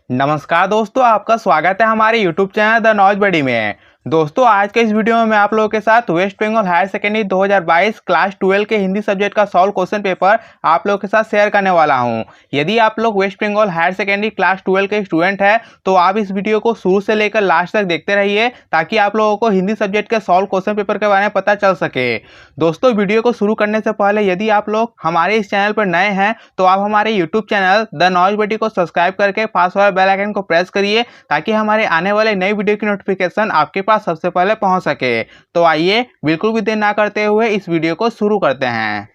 नमस्कार दोस्तों, आपका स्वागत है हमारे यूट्यूब चैनल द नॉलेज बडी में। दोस्तों, आज के इस वीडियो में मैं आप लोगों के साथ West Bengal higher secondary 2022 class 12 के हिंदी सब्जेक्ट का सॉल्व क्वेश्चन पेपर आप लोगों के साथ शेयर करने वाला हूं। यदि आप लोग West Bengal higher secondary class 12 के स्टूडेंट हैं तो आप इस वीडियो को शुरू से लेकर लास्ट तक देखते रहिए ताकि आप लोगों को हिंदी सब्जेक्ट के सॉल्व क्वेश्चन पेपर के बारे में पता चल सके। दोस्तों, वीडियो को शुरू करने से पहले यदि आप लोग हमारे इस चैनल पर नए हैं तो आप हमारे यूट्यूब चैनल द नॉलेज बडी को सब्सक्राइब करके पास वाले बेल आइकन को प्रेस करिए ताकि हमारे आने वाले नई वीडियो की नोटिफिकेशन आपके पास सबसे पहले पहुंच सके। तो आइए बिल्कुल भी देर ना करते हुए इस वीडियो को शुरू करते हैं।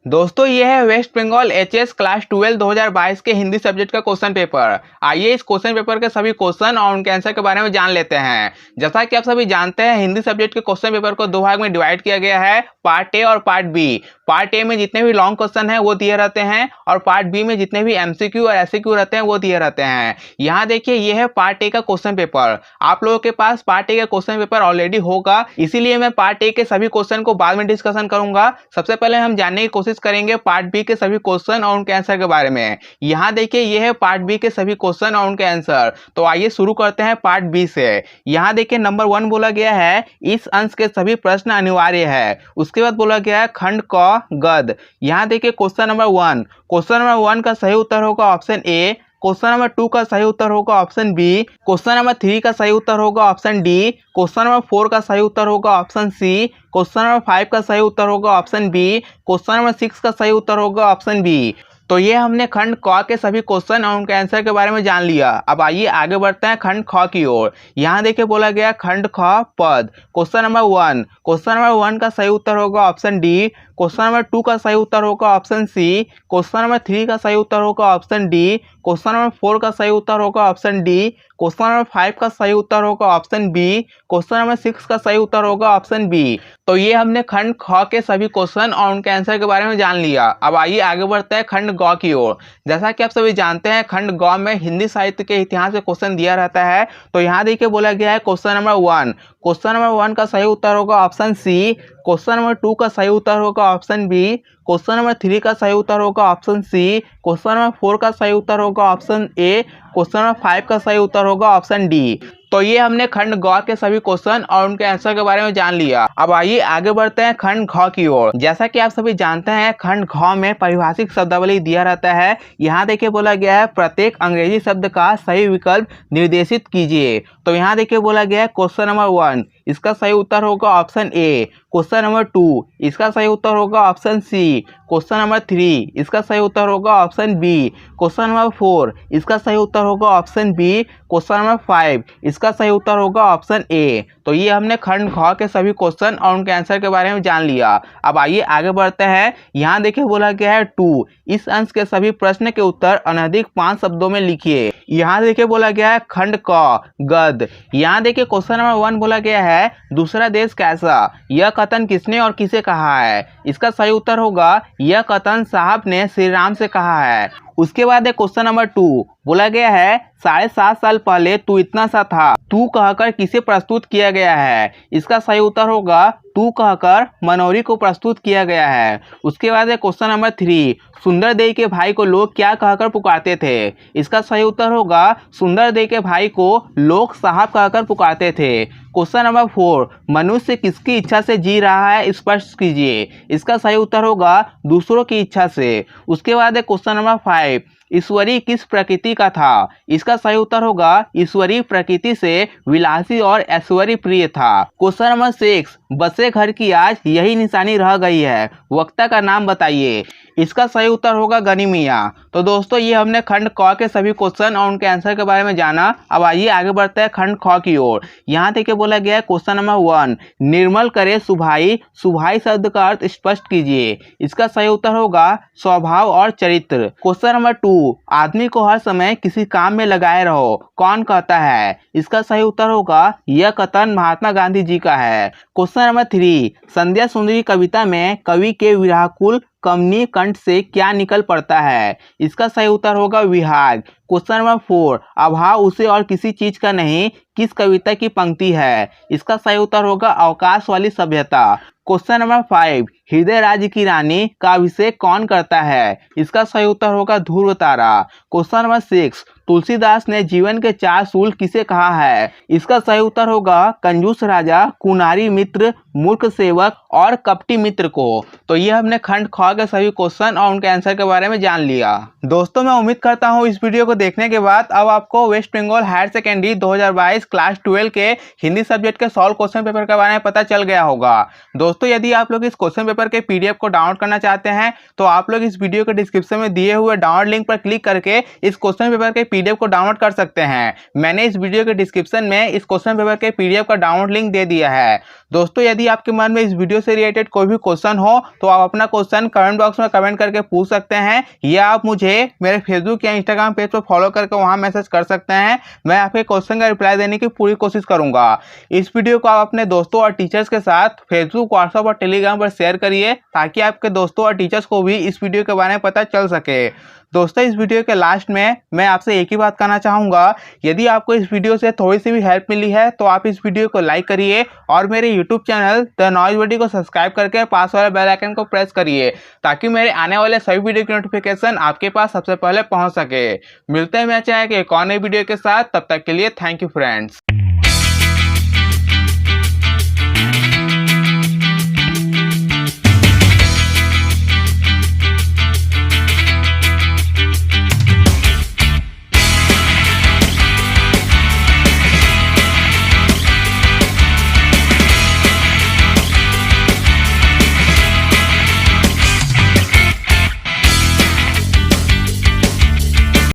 दोस्तों, ये है वेस्ट बंगाल एचएस क्लास 12 2022 के हिंदी सब्जेक्ट का क्वेश्चन पेपर। आइए इस क्वेश्चन पेपर के सभी क्वेश्चन और उनके आंसर के बारे में जान लेते हैं। जैसा कि आप सभी जानते हैं, हिंदी सब्जेक्ट के क्वेश्चन पेपर को दो भाग में डिवाइड किया गया है, पार्ट ए और पार्ट बी। पार्ट ए में जितने भी लॉन्ग क्वेश्चन हैं वो दिए रहते हैं और पार्ट बी में जितने भी एमसीक्यू और एससीक्यू रहते हैं वो दिए रहते हैं। यहाँ देखिए, ये है पार्ट ए का क्वेश्चन पेपर। आप लोगों के पास पार्ट ए का क्वेश्चन पेपर ऑलरेडी होगा, इसीलिए मैं पार्ट ए के सभी क्वेश्चन को बाद में डिस्कशन करूंगा। सबसे पहले हम जानने की कोशिश करेंगे पार्ट बी के सभी क्वेश्चन और उनके आंसर के बारे में। यहाँ देखिए, ये है पार्ट बी के सभी क्वेश्चन और उनके आंसर। तो आइए शुरू करते हैं पार्ट बी से। यहाँ देखिए, नंबर 1 बोला गया है इस अंश के सभी प्रश्न अनिवार्य है। उसके बाद बोला गया है खंड क गद। यहाँ देखिए क्वेश्चन नंबर 1, क्वेश्चन नंबर 1 का सही उत्तर होगा ऑप्शन ए। क्वेश्चन नंबर 2 का सही उत्तर होगा ऑप्शन बी। क्वेश्चन नंबर 3 का सही उत्तर होगा ऑप्शन डी। क्वेश्चन नंबर 4 का सही उत्तर होगा ऑप्शन सी। क्वेश्चन नंबर 5 का सही उत्तर होगा ऑप्शन बी। क्वेश्चन नंबर 6 का सही उत्तर होगा ऑप्शन बी। तो ये हमने खंड क के सभी क्वेश्चन और उनके आंसर के बारे में जान लिया। अब आइए आगे बढ़ते हैं खंड ख की ओर। यहाँ देखिए बोला गया खंड ख पद। क्वेश्चन नंबर 1, क्वेश्चन नंबर 1 का सही उत्तर होगा ऑप्शन डी। क्वेश्चन नंबर 2 का सही उत्तर होगा ऑप्शन सी। क्वेश्चन नंबर 3 का सही उत्तर होगा ऑप्शन डी। क्वेश्चन नंबर 4 का सही उत्तर होगा ऑप्शन डी। क्वेश्चन नंबर 5 का सही उत्तर होगा ऑप्शन बी। क्वेश्चन नंबर 6 का सही उत्तर होगा ऑप्शन बी। तो ये हमने खंड ख के सभी क्वेश्चन और उनके आंसर के बारे में जान लिया। अब आइए आगे बढ़ते हैं खंड ग की ओर। जैसा कि आप सभी जानते हैं, खंड ग में हिंदी साहित्य के इतिहास के क्वेश्चन दिया रहता है। तो यहाँ देखिए बोला गया है क्वेश्चन नंबर 1, क्वेश्चन नंबर 1 का सही उत्तर होगा ऑप्शन सी। क्वेश्चन नंबर 2 का सही उत्तर होगा ऑप्शन बी। क्वेश्चन नंबर 3 का सही उत्तर होगा ऑप्शन सी। क्वेश्चन नंबर 4 का सही उत्तर होगा ऑप्शन ए। क्वेश्चन नंबर 5 का सही उत्तर होगा ऑप्शन डी। तो ये हमने खंड ग के सभी क्वेश्चन और उनके आंसर के बारे में जान लिया। अब आइए आगे बढ़ते हैं खंड घ की ओर। जैसा कि आप सभी जानते हैं, खंड घ में परिभाषिक शब्दावली दिया रहता है। यहाँ देखिए बोला गया है प्रत्येक अंग्रेजी शब्द का सही विकल्प निर्देशित कीजिए। तो यहाँ देखिए बोला गया है क्वेश्चन नंबर 1, इसका सही उत्तर होगा ऑप्शन ए। क्वेश्चन नंबर 2, इसका सही उत्तर होगा ऑप्शन सी। क्वेश्चन नंबर 3, इसका सही उत्तर होगा ऑप्शन बी। क्वेश्चन नंबर 4, इसका सही उत्तर होगा ऑप्शन बी। क्वेश्चन नंबर 5, इसका सही उत्तर होगा ऑप्शन ए। तो ये हमने खंड घ के सभी क्वेश्चन और उनके आंसर के बारे में जान लिया। अब आइए आगे बढ़ते हैं। यहाँ देखिए बोला गया है 2, इस अंश के सभी प्रश्न के उत्तर अनधिक 5 शब्दों में लिखिए। यहाँ देखिए बोला गया है खंड क गद। यहाँ देखिए क्वेश्चन नंबर 1 बोला गया है दूसरा देश कैसा, यह कथन किसने और किसे कहा है। इसका सही उत्तर होगा यह कथन साहब ने श्री राम से कहा है। उसके बाद है क्वेश्चन नंबर 2, बोला गया है 7.5 साल पहले तू इतना सा था, तू कहकर किसे प्रस्तुत किया गया है। इसका सही उत्तर होगा तू कहकर मनोरी को प्रस्तुत किया गया है। उसके बाद है क्वेश्चन नंबर 3, सुंदर देई के भाई को लोग क्या कहकर पुकारते थे। इसका सही उत्तर होगा सुंदर देई के भाई को लोग साहब कहकर पुकारते थे। क्वेश्चन नंबर 4, मनुष्य किसकी इच्छा से जी रहा है स्पष्ट कीजिए। इसका सही उत्तर होगा दूसरों की इच्छा से। उसके बाद है क्वेश्चन नंबर 5, ईश्वरी किस प्रकृति का था। इसका सही उत्तर होगा ईश्वरी प्रकृति से विलासी और ऐश्वर्य प्रिय था। क्वेश्चन नंबर 6, बसे घर की आज यही निशानी रह गई है, वक्ता का नाम बताइए। इसका सही उत्तर होगा गनिमिया। तो दोस्तों, ये हमने खंड क के सभी क्वेश्चन और उनके आंसर के बारे में जाना। अब आइए आगे बढ़ते हैं खंड ख की ओर। यहाँ देखिए बोला गया है क्वेश्चन नंबर 1, निर्मल करे सुभाई, सुभाई शब्द का अर्थ स्पष्ट कीजिए। इसका सही उत्तर होगा स्वभाव और चरित्र। क्वेश्चन नंबर 2, आदमी को हर समय किसी काम में लगाए रहो, कौन कहता है। इसका सही उत्तर होगा यह कथन महात्मा गांधी जी का है। क्वेश्चन नंबर 3, संध्या सुंदरी कविता में कवि के विरहाकुल कमनीय कंठ से क्या निकल पड़ता है? इसका सही उत्तर होगा विहार। क्वेश्चन नंबर 4, अभाव उसे और किसी चीज का नहीं किस कविता की पंक्ति है? इसका सही उत्तर होगा अवकाश वाली सभ्यता। क्वेश्चन नंबर 5, हृदय राज्य की रानी का अभिषेक कौन करता है? इसका सही उत्तर होगा ध्रुव तारा। क्वेश्चन नंबर 6, तुलसीदास ने जीवन के 4 सूल किसे कहा है? इसका सही उत्तर होगा कंजूस राजा, कुनारी मित्र, मूर्ख सेवक और कपटी मित्र को। तो ये हमने खंड ख के सभी क्वेश्चन और उनके आंसर के बारे में जान लिया। दोस्तों, मैं उम्मीद करता हूँ इस वीडियो को देखने के बाद अब आपको West Bengal higher secondary 2022 class 12 के हिंदी सब्जेक्ट के सॉल्व क्वेश्चन पेपर के बारे में पता चल गया होगा। दोस्तों, यदि आप लोग इस क्वेश्चन पेपर के पीडीएफ को डाउनलोड करना चाहते हैं तो आप लोग इस वीडियो के डिस्क्रिप्शन में दिए हुए डाउनलोड लिंक पर क्लिक करके इस क्वेश्चन पेपर के पीडीएफ को डाउनलोड कर सकते हैं। मैंने इस वीडियो के डिस्क्रिप्शन में इस क्वेश्चन पेपर के पीडीएफ का डाउनलोड लिंक दे दिया है। दोस्तों, यदि आपके मन में इस वीडियो से रिलेटेड कोई भी क्वेश्चन हो तो आप अपना क्वेश्चन कमेंट बॉक्स में कमेंट करके पूछ सकते हैं, या आप मुझे मेरे फेसबुक या इंस्टाग्राम पेज पर फॉलो करके वहां मैसेज कर सकते हैं। मैं आपके क्वेश्चन का रिप्लाई देने की पूरी कोशिश करूंगा। इस वीडियो को आप अपने दोस्तों और टीचर्स के साथ फेसबुक, व्हाट्सएप और टेलीग्राम पर शेयर करिए ताकि आपके दोस्तों और टीचर्स को भी इस वीडियो के बारे में पता चल सके। दोस्तों, इस वीडियो के लास्ट में मैं आपसे एक ही बात कहना चाहूँगा, यदि आपको इस वीडियो से थोड़ी सी भी हेल्प मिली है तो आप इस वीडियो को लाइक करिए और मेरे यूट्यूब चैनल द नॉइज बडी को सब्सक्राइब करके पास वाले बेल आइकन को प्रेस करिए ताकि मेरे आने वाले सभी वीडियो की नोटिफिकेशन आपके पास सबसे पहले पहुँच सके। मिलते हैं मैं चाहे कि एक और नई वीडियो के साथ, तब तक के लिए थैंक यू फ्रेंड्स।